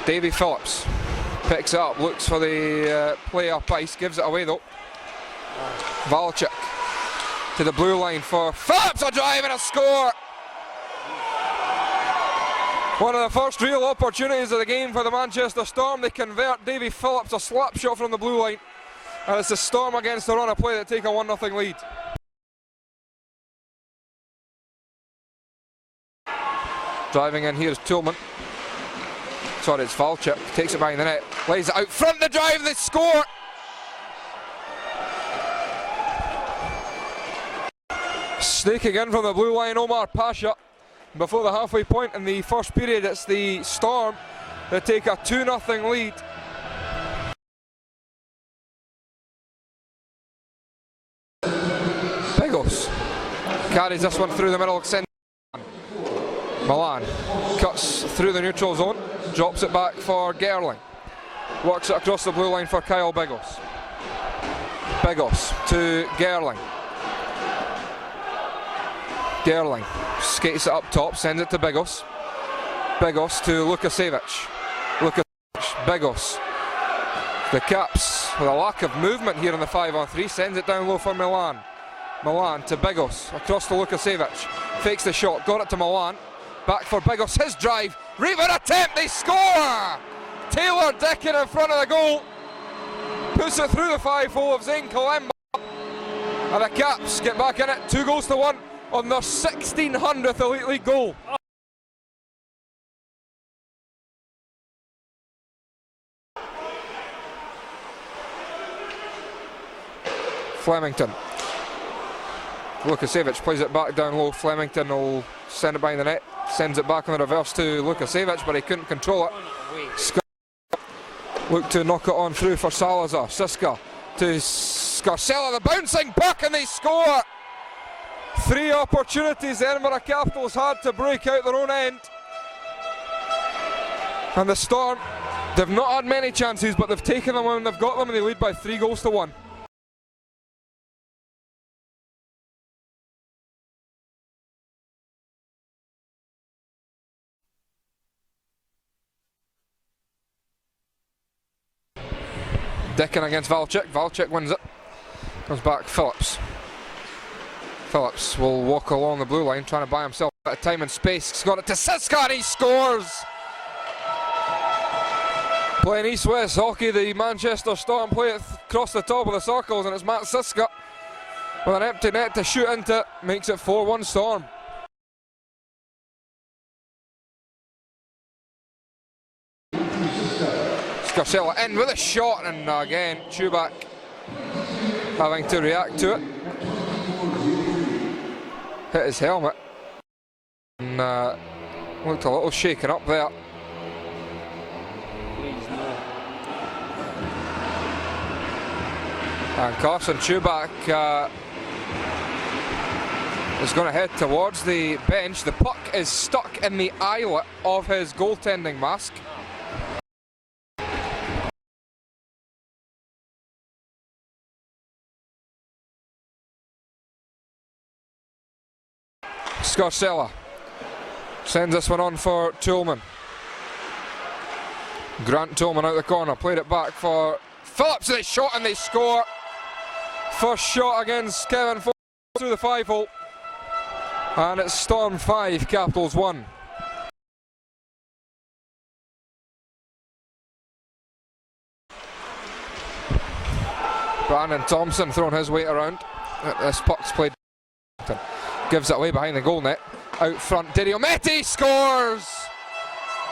Davy Phillips picks it up, looks for the play up ice, gives it away though. Valchik to the blue line for Phillips, a drive and a score! One of the first real opportunities of the game for the Manchester Storm. They convert. Davy Phillips, a slap shot from the blue line, and it's the Storm against the run of play that take a 1-0 lead. Driving in here is Tillman. Sorry, it's Valchik. Takes it behind the net, lays it out front, the drive, they score! Sneaking in from the blue line, Omar Pasha. Before the halfway point in the first period, it's the Storm that take a 2-0 lead. Pegos carries this one through the middle. Milan cuts through the neutral zone, drops it back for Gerling. Works it across the blue line for Kyle Bigos. Bigos to Gerling. Gerling skates it up top, sends it to Bigos. Bigos to Lukasiewicz. Bigos. The Caps, with a lack of movement here in the 5-on-3, sends it down low for Milan. Milan to Bigos, across to Lukasiewicz. Fakes the shot, got it to Milan. Back for Bigos, his drive. Reaver attempt, they score! Taylor Dickin in front of the goal. Puts it through the 5-hole of Zane Kalemba. And the Caps get back in it, 2-1 on their 1600th Elite League goal. Flemington. Lukasiewicz plays it back down low. Flemington will send it behind the net. Sends it back on the reverse to Lukasiewicz, but he couldn't control it. Look to knock it on through for Salazar. Siska to Scarcella, the bouncing puck, and they score! 3 opportunities the Edinburgh Capitals had to break out their own end. And the Storm, they've not had many chances, but they've taken them when they've got them, and they lead by 3-1. Dickin against Valchik. Valchik wins it. Comes back Phillips. Phillips will walk along the blue line, trying to buy himself a bit of time and space. He's got it to Siska and he scores! Playing East-West hockey, the Manchester Storm play it across the top of the circles, and it's Matt Siska with an empty net to shoot into. Makes it 4-1 Storm. Scarcella in with a shot, and again Chubak having to react to it. Hit his helmet and looked a little shaken up there. And Carson Chubak is going to head towards the bench. The puck is stuck in the eyelet of his goaltending mask. Scarcella sends this one on for Tillman. Grant Tillman out the corner, played it back for Phillips, they shot and they score. First shot against Kevin Ford through the 5-hole. And it's Storm 5, Capitals 1. Brandon Thompson throwing his weight around. This puck's played. Gives it away behind the goal net. Out front, Didiometti scores!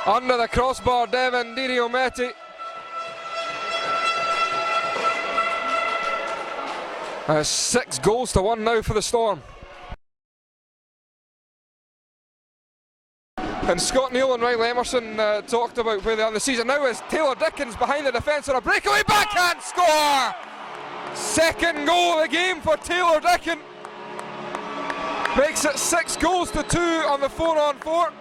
Under the crossbar, Devin Didiometti. And it's 6-1 now for the Storm. And Scott Neal and Riley Emerson talked about where they are in the season. Now is Taylor Dickens behind the defence on a breakaway backhand score! Second goal of the game for Taylor Dickens. Makes it 6-2 on the 4-on-4.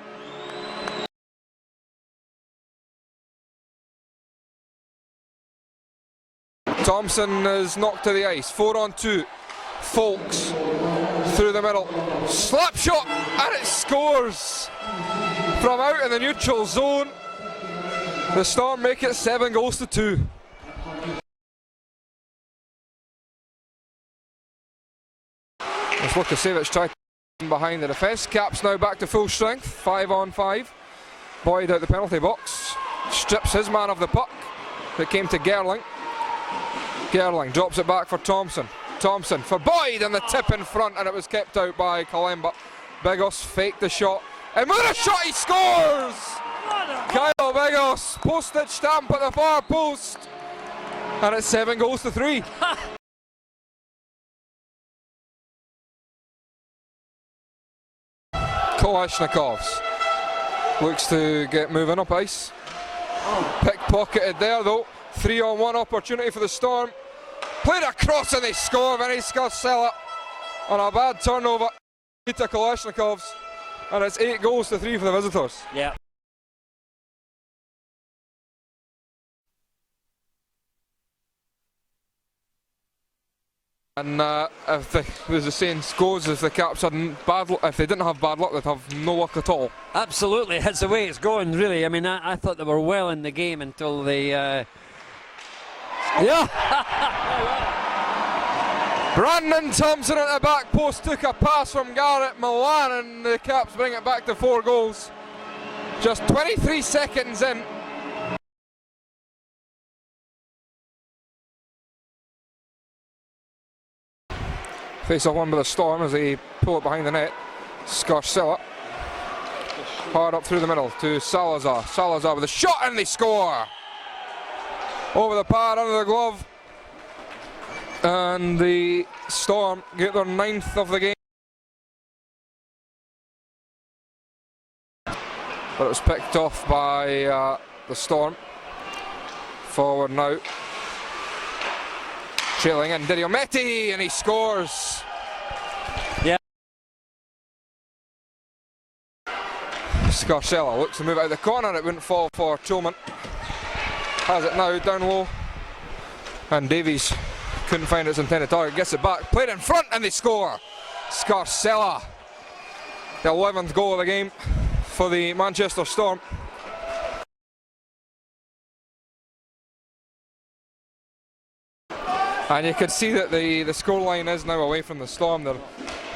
Thompson is knocked to the ice. 4-on-2. Folks through the middle. Slap shot, and it scores from out in the neutral zone. The Storm make it 7-2. As Lukasiewicz tried to behind the defence. Caps now back to full strength, 5-on-5. Boyd out the penalty box, strips his man of the puck. It came to Gerling. Gerling drops it back for Thompson. Thompson for Boyd, and the tip in front, and it was kept out by Kalemba. Bigos faked the shot, and with a shot he scores! Kyle Bigos, postage stamp at the far post, and it's 7-3. Kalashnikovs looks to get moving up ice. Pickpocketed there though. 3-on-1 opportunity for the Storm. Played across and they score. Vinny Scarcella on a bad turnover. Peter Kalashnikovs, and it's 8-3 for the visitors. Yeah. And if the saying goes, if the Caps hadn't if they didn't have bad luck, they'd have no luck at all. Absolutely, that's the way it's going, really. I mean, I thought they were well in the game until they. Yeah. Brandon Thompson at the back post took a pass from Garrett Milan, and the Caps bring it back to 4 goals. Just 23 seconds in. Face off one by the Storm as they pull it behind the net. Scarcella hard up through the middle to Salazar. Salazar with a shot, and they score! Over the pad, under the glove. And the Storm get their 9th of the game. But it was picked off by the Storm. Forward now. Trailing in Diriometti, and he scores. Yeah. Scarcella looks to move it out of the corner. It wouldn't fall for Tillman. Has it now down low. And Davies couldn't find its intended target. Gets it back. Played in front, and they score. Scarcella. The 11th goal of the game for the Manchester Storm. And you can see that the scoreline is now away from the Storm. They're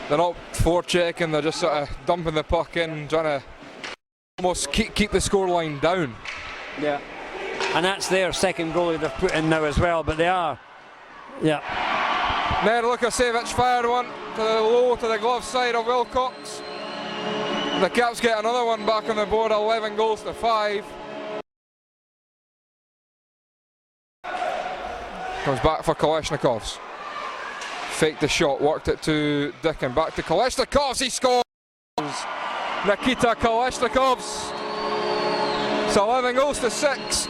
not forechecking, they're just sort of dumping the puck in, trying to almost keep the scoreline down. Yeah. And that's their second goalie they've put in now as well, but they are. Yeah. Ned Lukasiewicz fired one to the low to the glove side of Wilcox. The Caps get another one back on the board, 11-5. Comes back for Kalashnikovs. Faked the shot, worked it to Dickin. Back to Kalashnikovs, he scores! Nikita Kalashnikovs. It's 11-6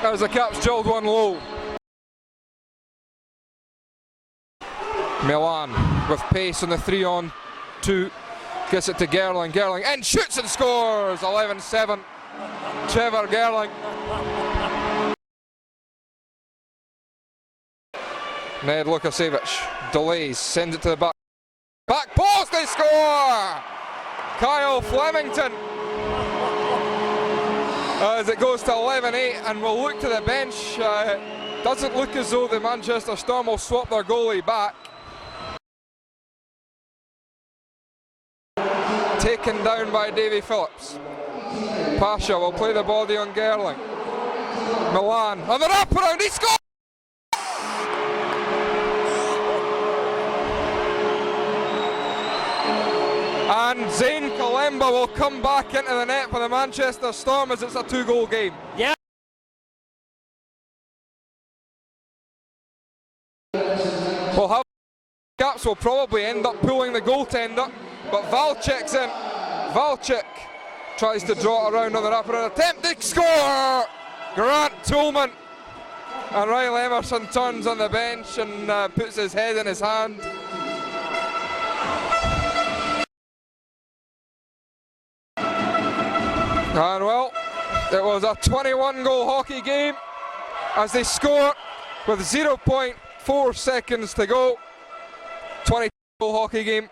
as the Caps drilled one low. Milan with pace on the 3-on-2. Gets it to Gerling. Gerling and shoots and scores! 11-7. Trevor Gerling. Ned Lukasiewicz delays, sends it to the back post, they score! Kyle Flemington. As it goes to 11-8, and we'll look to the bench. Doesn't look as though the Manchester Storm will swap their goalie back. Taken down by Davy Phillips. Pasha will play the body on Gerling. Milan on the wraparound, he scores! And Zane Kalemba will come back into the net for the Manchester Storm as it's a 2-goal game. Yeah. Well, how Caps will probably end up pulling the goaltender, but Valchek's in. Valchek tries to draw it around on the wraparound attempt. They score! Grant Tillman. And Ryle Emerson turns on the bench and puts his head in his hand. And well, it was a 21-goal hockey game as they score with 0.4 seconds to go. 22-goal hockey game.